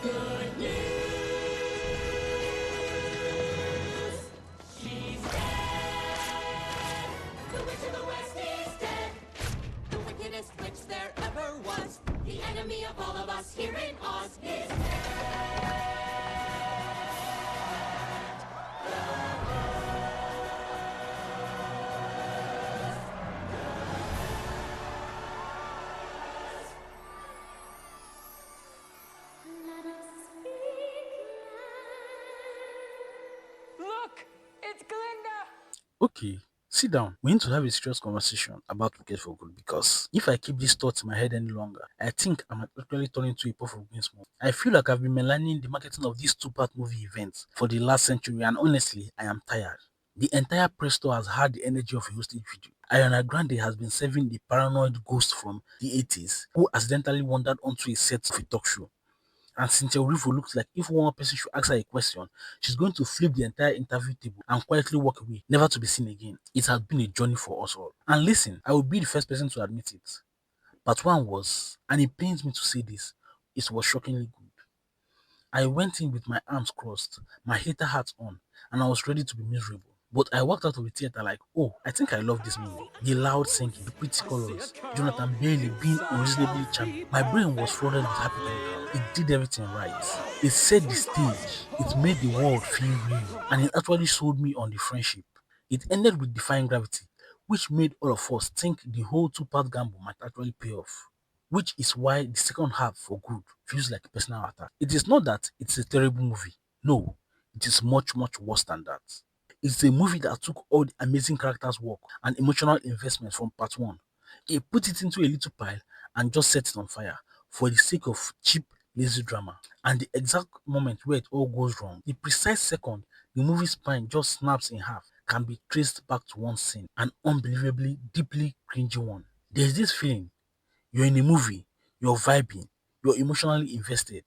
Good news, she's dead. The witch of the west is dead. The wickedest witch there ever was. The enemy of all of us here in Oz is let us speak Look, it's Glinda. Okay, sit down. We need to have a serious conversation about Wicked for Good because if I keep these thoughts in my head any longer, I think I might actually turn into a puff of green smoke. I feel like I've been maligning the marketing of this two-part movie event for the last century, and honestly, I am tired. The entire press tour has had the energy of a hostage video. Ariana Grande has been serving the paranoid ghost from the 80s who accidentally wandered onto a set of a talk show. And Cynthia Erivo looks like if one person should ask her a question, she's going to flip the entire interview table and quietly walk away, never to be seen again. It has been a journey for us all. And listen, I will be the first person to admit it. Part one was, and it pains me to say this, it was shockingly good. I went in with my arms crossed, my hater hat on, and I was ready to be miserable. But I walked out of the theater like, oh, I think I love this movie. The loud singing, the pretty colors, Jonathan Bailey being unreasonably charming. My brain was flooded with happy chemicals. It did everything right. It set the stage, it made the world feel real, and it actually sold me on the friendship. It ended with defying gravity, which made all of us think the whole two-part gamble might actually pay off, which is why the second half for good feels like a personal attack. It is not that it's a terrible movie. No, it is much, much worse than that. It's a movie that took all the amazing characters' work and emotional investment from part one. It put it into a little pile and just set it on fire for the sake of cheap, lazy drama. And the exact moment where it all goes wrong, the precise second the movie's spine just snaps in half, can be traced back to one scene, an unbelievably, deeply cringy one. There's this feeling you're in a movie, you're vibing, you're emotionally invested.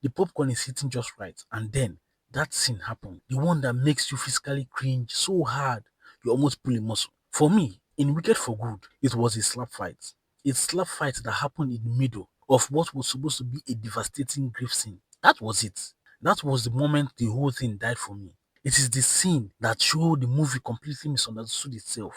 The popcorn is hitting just right, and then that scene happened. The one that makes you physically cringe so hard you almost pull a muscle. For me, in Wicked for Good, it was a slap fight. A slap fight that happened in the middle of what was supposed to be a devastating grief scene. That was it. That was the moment the whole thing died for me. It is the scene that showed the movie completely misunderstood itself,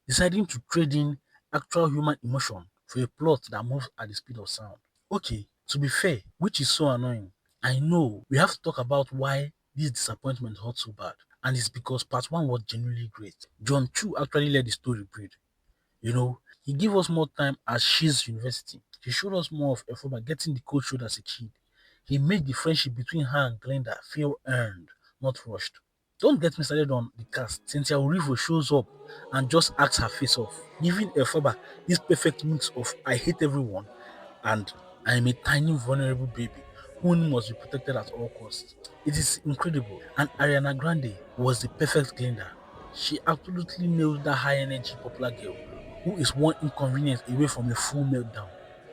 deciding to trade in actual human emotion for a plot that moves at the speed of sound. Okay, to be fair, which is so annoying. I know we have to talk about why this disappointment hurt so bad, and it's because part one was genuinely great. John Chu actually let the story breathe. He gave us more time at She's University. He showed us more of Efoba getting the cold shoulder as a kid. He made the friendship between her and Glenda feel earned, not rushed. Don't get me started on the cast. Cynthia Erivo shows up and just acts her face off, giving Efoba this perfect mix of I hate everyone and I am a tiny vulnerable baby who must be protected at all costs. It is incredible. And Ariana Grande was the perfect Glenda. She absolutely nailed that high energy popular girl who is one inconvenience away from a full meltdown.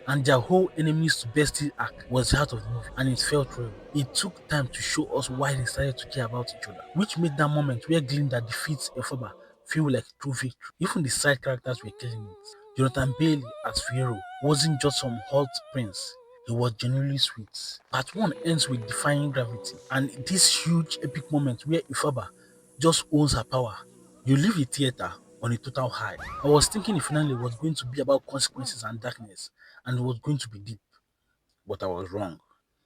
And their whole enemies to bestie arc was the heart of the movie, and it felt real. It took time to show us why they started to care about each other, which made that moment where Glinda defeats Elphaba feel like a true victory. Even the side characters were killing it. Jonathan Bailey as Fiyero wasn't just some hot prince, he was genuinely sweet. Part 1 ends with defying gravity and this huge epic moment where Ifaba just owns her power. You leave the theater on a total high. I was thinking the finale was going to be about consequences and darkness, and it was going to be deep, but I was wrong.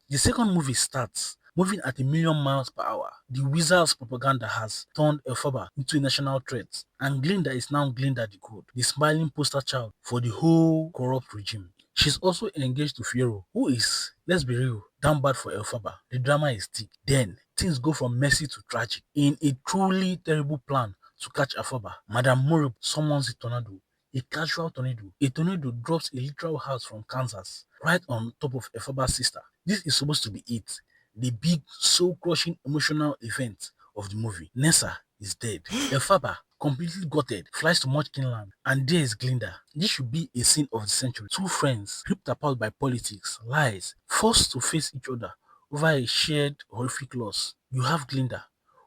The second movie starts moving at a million miles per hour. The Wizards' propaganda has turned Elphaba into a national threat, and Glinda is now Glinda the Good, the smiling poster child for the whole corrupt regime. She's also engaged to Fiyero, who is, let's be real, damn bad for Elphaba. The drama is thick. Then, things go from messy to tragic. In a truly terrible plan to catch Elphaba, Madame Morib summons a tornado, a casual tornado. A tornado drops a literal house from Kansas right on top of Elphaba's sister. This is supposed to be it, the big, soul-crushing emotional event of the movie. Nessa is dead. Elphaba, completely gutted, flies to Munchkin Land, and there is Glinda. This should be a scene of the century. Two friends, ripped apart by politics, lies, forced to face each other over a shared horrific loss. You have Glinda,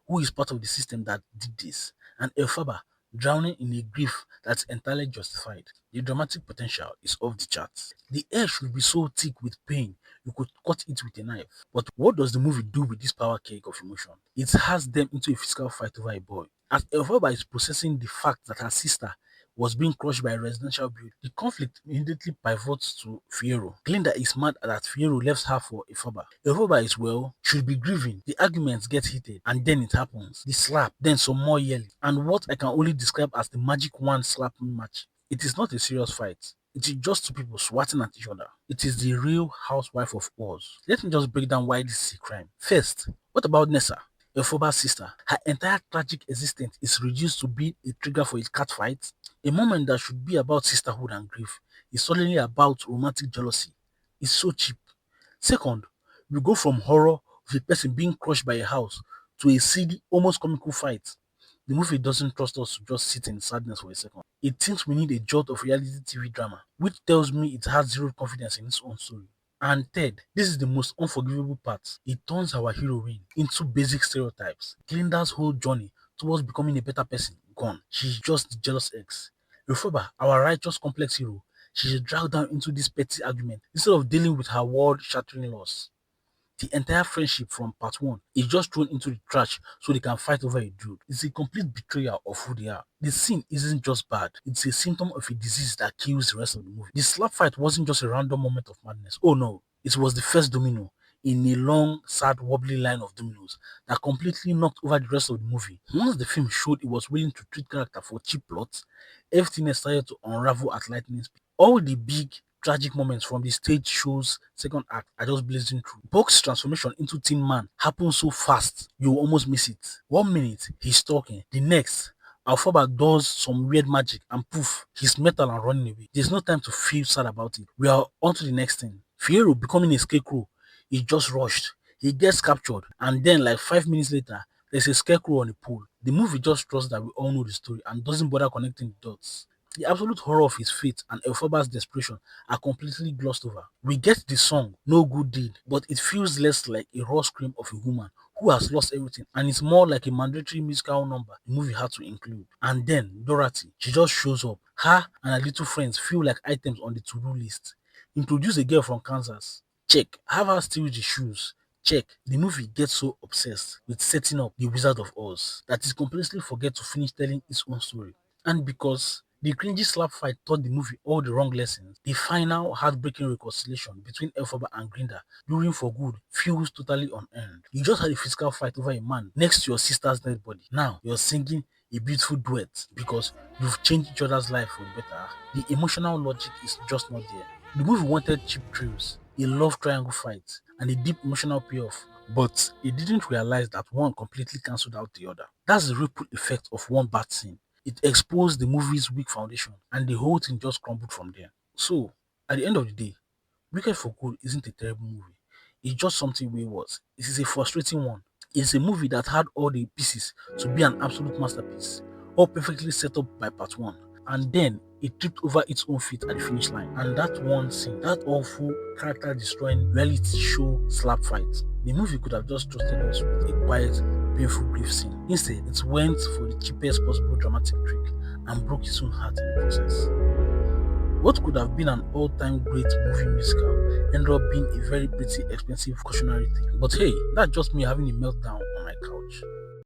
who is part of the system that did this, and Elphaba, drowning in a grief that's entirely justified. The dramatic potential is off the charts. The air should be so thick with pain you could cut it with a knife. But what does the movie do with this power cake of emotion? It has them into a physical fight over a boy. As Elphaba is processing the fact that her sister was being crushed by a residential building, the conflict immediately pivots to Fiyero. Glinda is mad that Fiyero left her for Elphaba. Elphaba is, well, should be grieving. The arguments get heated, and then it happens. The slap, then some more yelling, and what I can only describe as the magic wand slapping match. It is not a serious fight. It is just two people swatting at each other. It is the real housewife of Oz. Let me just break down why this is a crime. First, what about Nessa? Elphaba's sister. Her entire tragic existence is reduced to being a trigger for a cat fight. A moment that should be about sisterhood and grief is suddenly about romantic jealousy. It's so cheap. Second, we go from horror of a person being crushed by a house to a silly, almost comical fight. The movie doesn't trust us to just sit in sadness for a second. It thinks we need a jolt of reality TV drama, which tells me it has zero confidence in its own story. And third, this is the most unforgivable part. It turns our heroine into basic stereotypes. Glinda's whole journey towards becoming a better person gone. She's just the jealous ex. Elphaba, our righteous complex hero, she's dragged down into this petty argument instead of dealing with her world-shattering loss. The entire friendship from part 1 is just thrown into the trash so they can fight over a dude. It's a complete betrayal of who they are. The scene isn't just bad, it's a symptom of a disease that kills the rest of the movie. The slap fight wasn't just a random moment of madness. Oh no, it was the first domino in a long, sad, wobbly line of dominoes that completely knocked over the rest of the movie. Once the film showed it was willing to treat character for cheap plots, everything else started to unravel at lightning speed. All the big tragic moments from the stage show's second act are just blazing through. Buck's transformation into Tin Man happens so fast, you will almost miss it. 1 minute, he's talking. The next, Elphaba does some weird magic and poof, he's metal and running away. There's no time to feel sad about it. We are on to the next thing. Fiyero becoming a scarecrow is just rushed. He gets captured, and then like 5 minutes later, there's a scarecrow on a pole. The movie just trusts that we all know the story and doesn't bother connecting the dots. The absolute horror of his fate and Elphaba's desperation are completely glossed over. We get the song No Good Deed, but it feels less like a raw scream of a woman who has lost everything, and it's more like a mandatory musical number the movie had to include. And then Dorothy, she just shows up. Her and her little friends feel like items on the to-do list. Introduce a girl from Kansas. Check. Have her steal the shoes. Check. The movie gets so obsessed with setting up the Wizard of Oz that it completely forgets to finish telling its own story. And because the cringy slap fight taught the movie all the wrong lessons, the final heartbreaking reconciliation between Elphaba and Glinda during for good feels totally unearned. You just had a physical fight over a man next to your sister's dead body. Now you're singing a beautiful duet because you've changed each other's life for the better. The emotional logic is just not there. The movie wanted cheap thrills, a love triangle fight, and a deep emotional payoff, but it didn't realize that one completely cancelled out the other. That's the ripple effect of one bad scene. It exposed the movie's weak foundation, and the whole thing just crumbled from there. So, at the end of the day, Wicked for Good isn't a terrible movie. It's just something wayward. It is a frustrating one. It's a movie that had all the pieces to be an absolute masterpiece, all perfectly set up by part 1, and then it tripped over its own feet at the finish line. And that one scene, that awful character destroying reality show slap fight, the movie could have just trusted us with a quiet, painful grief scene. Instead, it went for the cheapest possible dramatic trick and broke its own heart in the process. What could have been an all-time great movie musical ended up being a very pretty expensive cautionary tale. But hey, that's just me having a meltdown